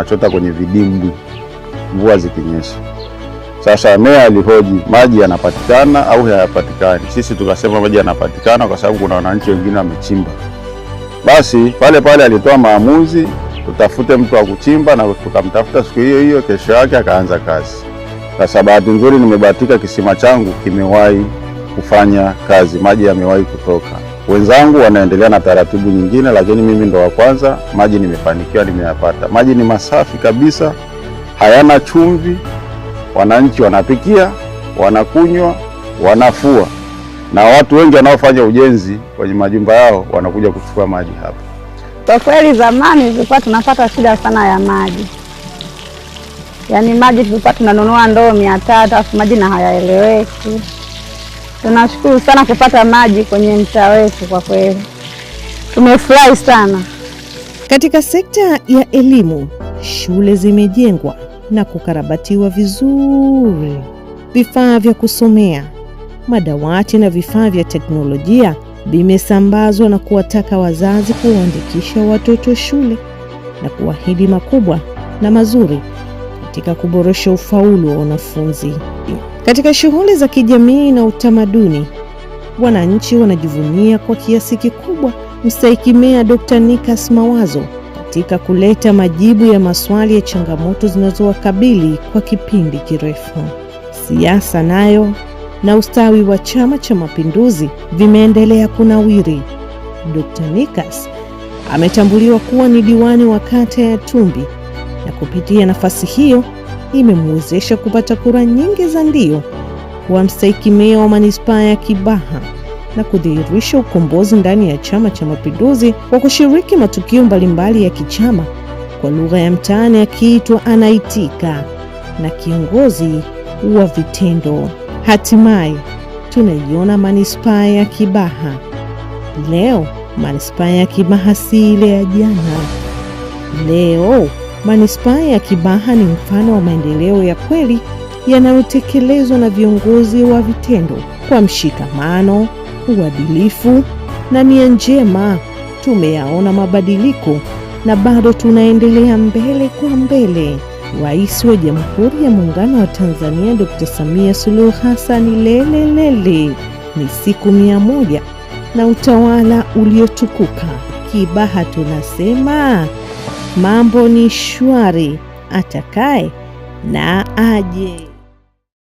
tunachota kwenye vidimbwi mvua zikinyesha. Sasa meya alihoji maji yanapatikana au hayapatikani. Sisi tukasema maji yanapatikana kwa sababu kuna wananchi wengine wamechimba. Basi pale pale alitoa maamuzi tutafute mtu wa kuchimba, na tukamtafuta siku hiyo hiyo. Kesho yake akaanza kazi. Sasa bahati nzuri nimebahatika, kisima changu kimewahi kufanya kazi, maji yamewahi kutoka. Wenzangu wanaendelea na taratibu nyingine, lakini mimi ndo wa kwanza. Maji nimefanikiwa, nimeyapata. Maji ni masafi kabisa, hayana chumvi. Wananchi wanapikia, wanakunywa, wanafua, na watu wengi wanaofanya ujenzi kwenye majumba yao wanakuja kuchukua maji hapa. Kwa kweli zamani tulikuwa tunapata shida sana ya maji. Yaani maji tulikuwa tunanunua ndoo 300, afu maji na hayaeleweki. Tunashukuru sana kupata maji kwenye mtaa wetu, kwa kweli tumefurahi sana. Katika sekta ya elimu, shule zimejengwa na kukarabatiwa vizuri. Vifaa vya kusomea, madawati na vifaa vya teknolojia vimesambazwa na kuwataka wazazi kuwaandikisha watoto shule na kuahidi makubwa na mazuri katika kuboresha ufaulu wa wanafunzi. Katika shughuli za kijamii na utamaduni, wananchi wanajivunia kwa kiasi kikubwa mstahiki Meya Dr. Nikas Mawazo katika kuleta majibu ya maswali ya changamoto zinazowakabili kwa kipindi kirefu. Siasa nayo na ustawi wa Chama cha Mapinduzi vimeendelea kunawiri. Dr. Nikas ametambuliwa kuwa ni diwani wa kata ya Tumbi, na kupitia nafasi hiyo imemwezesha kupata kura nyingi za ndio kuwa mstahiki meya wa manispaa ya Kibaha na kudhihirisha ukombozi ndani ya Chama cha Mapinduzi kwa kushiriki matukio mbalimbali ya kichama, kwa lugha ya mtaani akiitwa anaitika na kiongozi wa vitendo. Hatimaye tunaiona manispaa ya Kibaha leo. Manispaa ya Kibaha si ile ya jana. Leo manispaa ya Kibaha ni mfano wa maendeleo ya kweli yanayotekelezwa na viongozi wa vitendo kwa mshikamano, uadilifu na nia njema. Tumeyaona mabadiliko na bado tunaendelea mbele kwa mbele. Rais wa Jamhuri ya Muungano wa Tanzania Dr. Samia Suluhu Hassan lelelele, ni siku 100 na utawala uliotukuka. Kibaha tunasema mambo ni shwari, atakaye na aje.